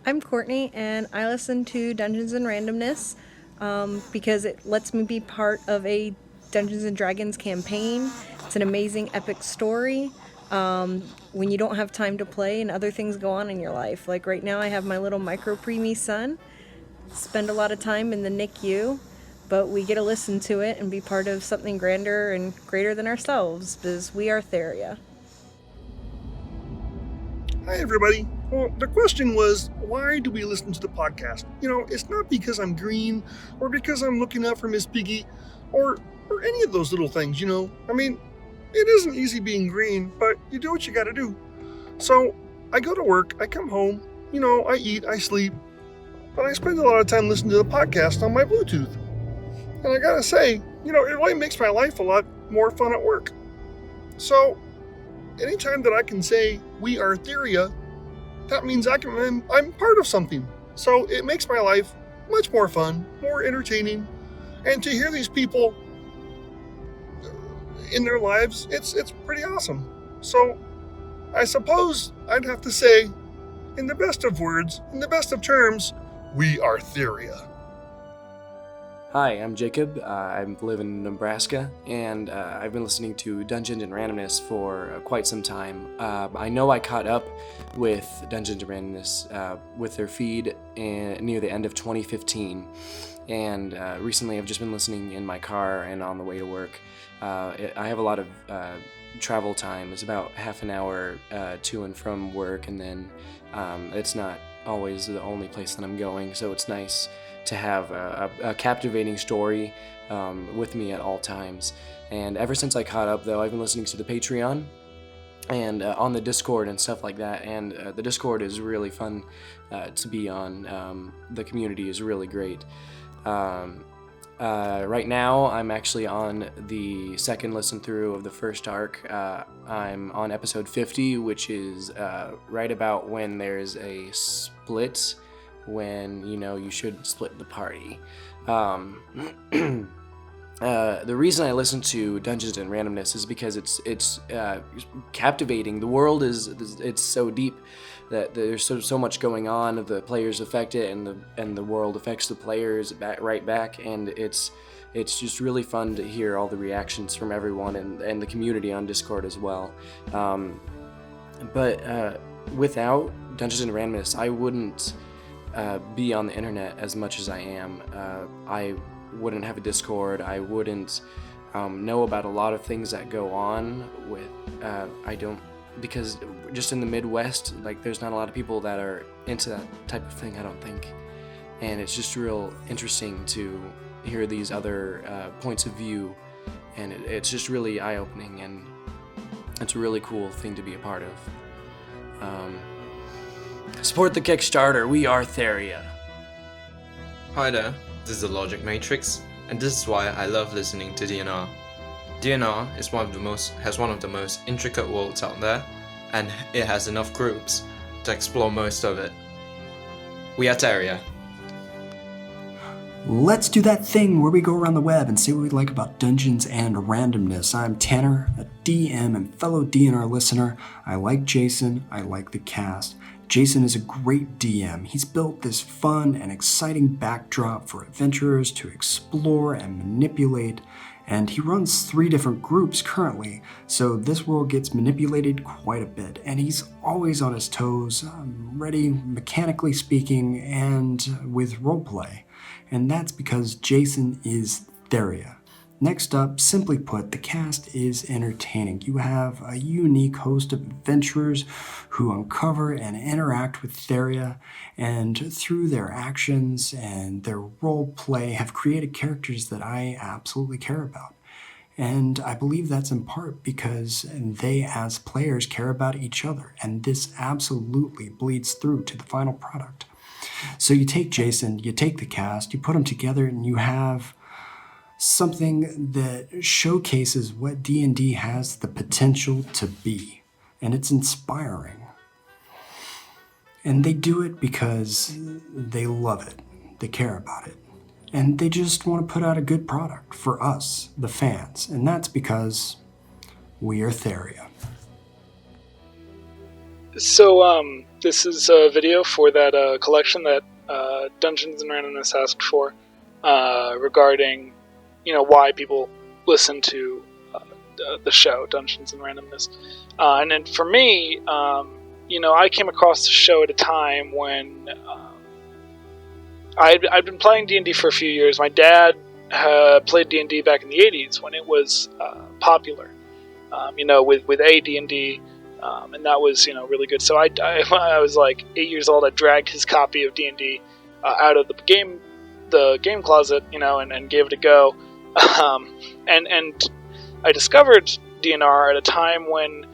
I'm Courtney, and I listen to Dungeons and Randomness because it lets me be part of a Dungeons and Dragons campaign. It's an amazing, epic story. When you don't have time to play and other things go on in your life. Like right now, I have my little micro preemie son. Spend a lot of time in the NICU, but we get to listen to it and be part of something grander and greater than ourselves because we are Theria. Hi, everybody. Well, the question was, why do we listen to the podcast? It's not because I'm green or because I'm looking out for Miss Piggy or any of those little things, I mean, it isn't easy being green, but you do what you gotta do. So, I go to work, I come home, I eat, I sleep, but I spend a lot of time listening to the podcast on my Bluetooth. And I gotta say, it really makes my life a lot more fun at work. So, anytime that I can say, we are Theria, that means I'm part of something. So it makes my life much more fun, more entertaining, and to hear these people in their lives, it's pretty awesome. So I suppose I'd have to say, in the best of words, in the best of terms, we are Theria. Hi, I'm Jacob. I live in Nebraska, and I've been listening to Dungeons and Randomness for quite some time. I know I caught up with Dungeons and Randomness with their feed near the end of 2015, and recently I've just been listening in my car and on the way to work. I have a lot of travel time. It's about half an hour to and from work, and then it's not always the only place that I'm going, so it's nice to have a captivating story with me at all times. And ever since I caught up, though, I've been listening to the Patreon and on the Discord and stuff like that. And the Discord is really fun to be on. The community is really great. Right now, I'm actually on the second listen through of the first arc. I'm on episode 50, which is right about when there's a split, when you should split the party. The reason I listen to Dungeons and Randomness is because it's captivating. The world it's so deep that there's so much going on. The players affect it, and the world affects the players right back. And it's just really fun to hear all the reactions from everyone and the community on Discord as well. But without Dungeons and Randomness, I wouldn't be on the internet as much as I am. I wouldn't have a Discord. I wouldn't know about a lot of things that go on with because just in the Midwest, like, there's not a lot of people that are into that type of thing, I don't think. And it's just real interesting to hear these other points of view, and it's just really eye-opening, and it's a really cool thing to be a part of. Support the Kickstarter. We are Theria. Hi there, this is the Logic Matrix, and this is why I love listening to DNR. DNR has one of the most intricate worlds out there, and it has enough groups to explore most of it. We are Theria. Let's do that thing where we go around the web and say what we like about Dungeons and Randomness. I'm Tanner, a DM and fellow DNR listener. I like Jason. I like the cast. Jason is a great DM. He's built this fun and exciting backdrop for adventurers to explore and manipulate, and he runs 3 different groups currently, so this world gets manipulated quite a bit, and he's always on his toes, ready mechanically speaking and with roleplay, and that's because Jason is Theria. Next up, simply put, the cast is entertaining. You have a unique host of adventurers who uncover and interact with Theria, and through their actions and their role play have created characters that I absolutely care about. And I believe that's in part because they as players care about each other, and this absolutely bleeds through to the final product. So you take Jason, you take the cast, you put them together, and you have something that showcases what D&D has the potential to be, and it's inspiring. And they do it because they love it, they care about it, and they just want to put out a good product for us, the fans, and that's because we are Theria. This is a video for that collection that Dungeons and Randomness asked for regarding, why people listen to the show Dungeons and Randomness. And then for me, I came across the show at a time when I'd been playing D&D for a few years. My dad played D&D back in the 80s when it was popular, with AD&D. And that was, really good. So I was like 8 years old. I dragged his copy of D&D out of the game closet, and gave it a go. And I discovered DNR at a time when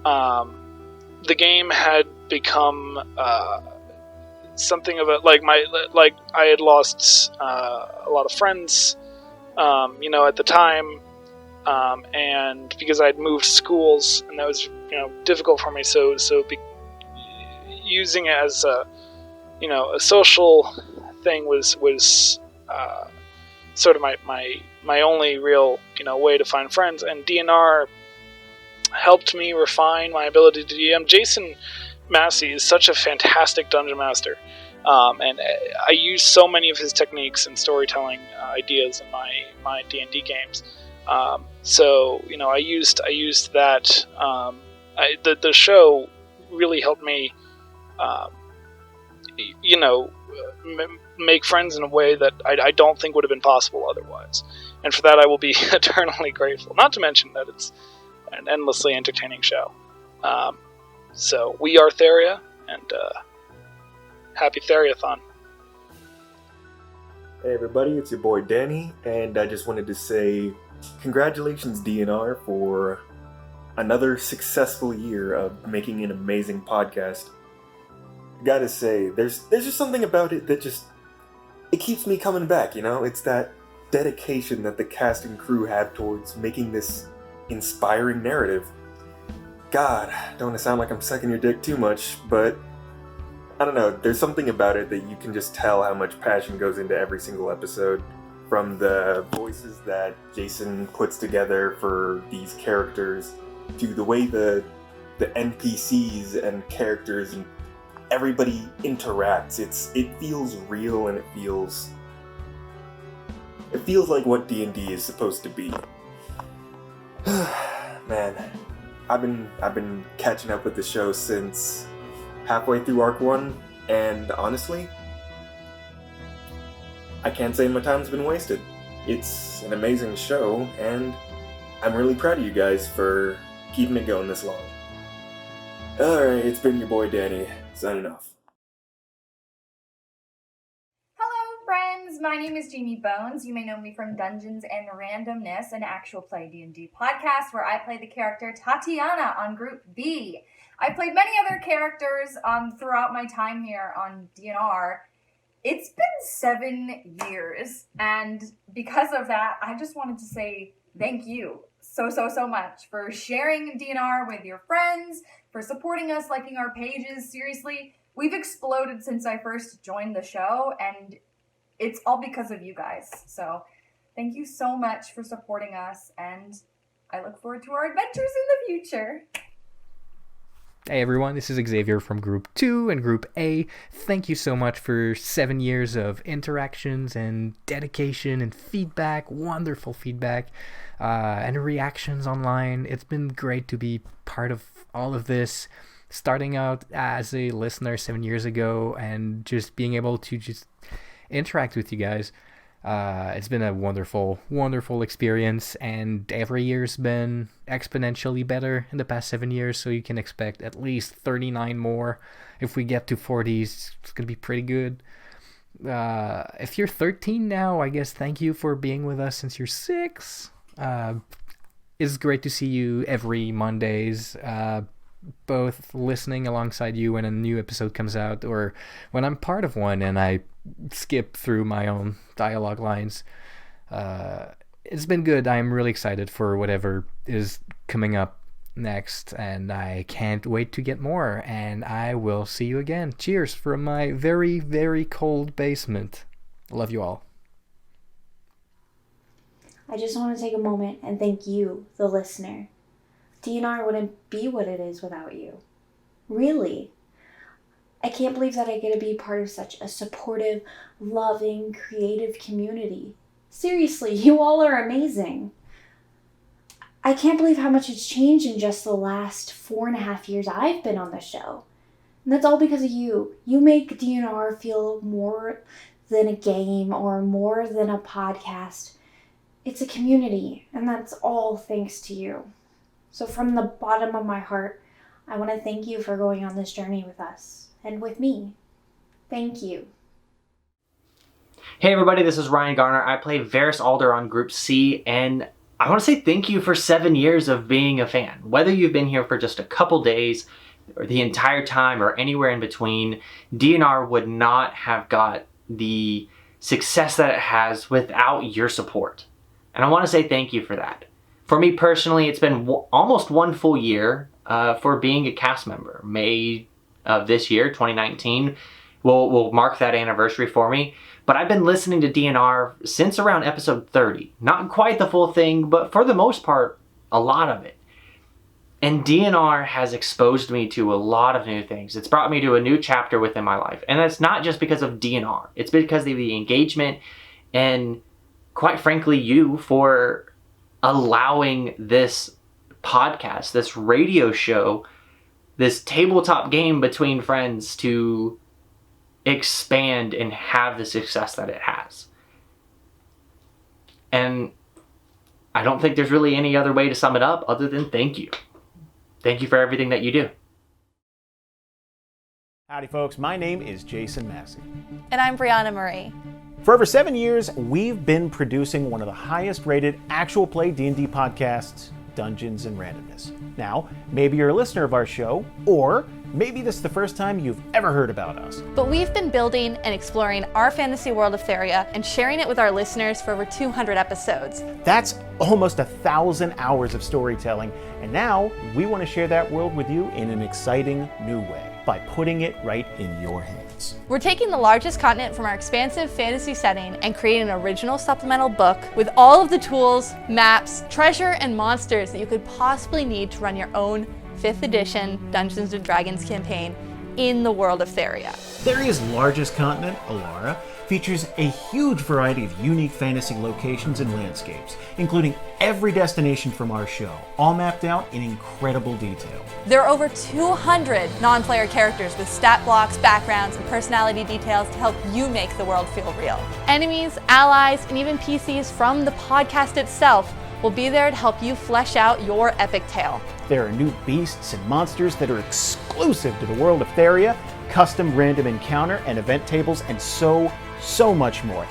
the game had become something of a I had lost a lot of friends, at the time. And because I'd moved schools, and that was difficult for me, so using it as a social thing was sort of my only real way to find friends. And DNR helped me refine my ability to DM. Jason Massey is such a fantastic dungeon master, and I use so many of his techniques and storytelling ideas in my D&D games. So I used that. The show really helped me, make friends in a way that I don't think would have been possible otherwise. And for that, I will be eternally grateful. Not to mention that it's an endlessly entertaining show. So we are Theria, and happy Theriathon. Hey everybody, it's your boy Danny, and I just wanted to say congratulations DNR for another successful year of making an amazing podcast. I gotta say, there's just something about it that it keeps me coming back, It's that dedication that the cast and crew have towards making this inspiring narrative. God, don't want to sound like I'm sucking your dick too much, but I don't know, there's something about it that you can just tell how much passion goes into every single episode. From the voices that Jason puts together for these characters, to the way the NPCs and characters and everybody interacts. It feels real, and it feels like what D&D is supposed to be. Man, I've been catching up with the show since halfway through Arc 1, and honestly, I can't say my time's been wasted. It's an amazing show, and I'm really proud of you guys for keeping it going this long. Alright, it's been your boy Danny, signing off. Hello, friends! My name is Jamie Bones. You may know me from Dungeons and Randomness, an actual play D&D podcast where I play the character Tatiana on Group B. I've played many other characters throughout my time here on DNR. It's been 7 years, and because of that, I just wanted to say thank you so much for sharing DNR with your friends, for supporting us, liking our pages. Seriously, we've exploded since I first joined the show, and it's all because of you guys. So thank you so much for supporting us, and I look forward to our adventures in the future. Hey everyone, this is Xavier from Group 2 and Group A. Thank you so much for 7 years of interactions and dedication and feedback, wonderful feedback, and reactions online. It's been great to be part of all of this, starting out as a listener 7 years ago and just being able to just interact with you guys. It's been a wonderful experience, and every year's been exponentially better in the past 7 years, so you can expect at least 39 more. If we get to 40s, it's going to be pretty good. If you're 13 now, I guess thank you for being with us since you're 6. It's great to see you every Mondays, both listening alongside you when a new episode comes out, or when I'm part of one and I skip through my own dialogue lines. It's been good. I'm really excited for whatever is coming up next, and I can't wait to get more, and I will see you again. Cheers from my very, very cold basement. Love you all. I just want to take a moment and thank you, the listener. DNR wouldn't be what it is without you. Really. I can't believe that I get to be part of such a supportive, loving, creative community. Seriously, you all are amazing. I can't believe how much it's changed in just the last 4.5 years I've been on the show. And that's all because of you. You make DNR feel more than a game or more than a podcast. It's a community, and that's all thanks to you. So from the bottom of my heart, I want to thank you for going on this journey with us and with me. Thank you. Hey everybody, this is Ryan Garner. I play Varys Alder on Group C, and I want to say thank you for 7 years of being a fan. Whether you've been here for just a couple days, or the entire time, or anywhere in between, DNR would not have got the success that it has without your support. And I want to say thank you for that. For me personally, it's been almost 1 full year for being a cast member. May of this year, 2019, will mark that anniversary for me. But I've been listening to DNR since around episode 30. Not quite the full thing, but for the most part, a lot of it. And DNR has exposed me to a lot of new things. It's brought me to a new chapter within my life. And that's not just because of DNR. It's because of the engagement and, quite frankly, you for allowing this podcast, this radio show, this tabletop game between friends to expand and have the success that it has. And I don't think there's really any other way to sum it up other than thank you. Thank you for everything that you do. Howdy folks, my name is Jason Massey. And I'm Brianna Marie. For over 7 years, we've been producing one of the highest rated actual play D&D podcasts, Dungeons and Randomness. Now, maybe you're a listener of our show, or maybe this is the first time you've ever heard about us. But we've been building and exploring our fantasy world of Theria and sharing it with our listeners for over 200 episodes. That's almost 1,000 hours of storytelling, and now we want to share that world with you in an exciting new way by putting it right in your hands. We're taking the largest continent from our expansive fantasy setting and creating an original supplemental book with all of the tools, maps, treasure, and monsters that you could possibly need to run your own 5th edition Dungeons & Dragons campaign in the world of Theria. Theria's largest continent, Alara, features a huge variety of unique fantasy locations and landscapes, including every destination from our show, all mapped out in incredible detail. There are over 200 non-player characters with stat blocks, backgrounds, and personality details to help you make the world feel real. Enemies, allies, and even PCs from the podcast itself will be there to help you flesh out your epic tale. There are new beasts and monsters that are exclusive to the world of Theria, custom random encounter and event tables, and so much more.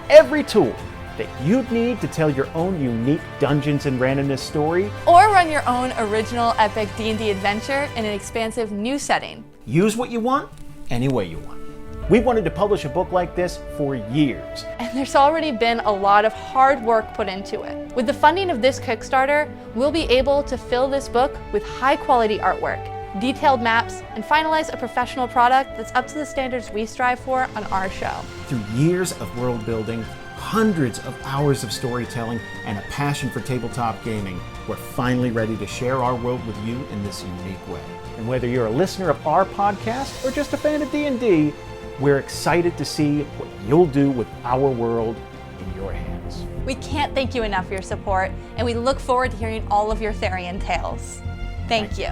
Every tool that you'd need to tell your own unique Dungeons and Randomness story, or run your own original epic D&D adventure in an expansive new setting. Use what you want, any way you want. We've wanted to publish a book like this for years. And there's already been a lot of hard work put into it. With the funding of this Kickstarter, we'll be able to fill this book with high quality artwork, detailed maps, and finalize a professional product that's up to the standards we strive for on our show. Through years of world building, hundreds of hours of storytelling, and a passion for tabletop gaming, we're finally ready to share our world with you in this unique way. And whether you're a listener of our podcast or just a fan of D&D, we're excited to see what you'll do with our world in your hands. We can't thank you enough for your support, and we look forward to hearing all of your Therian tales. Thank you.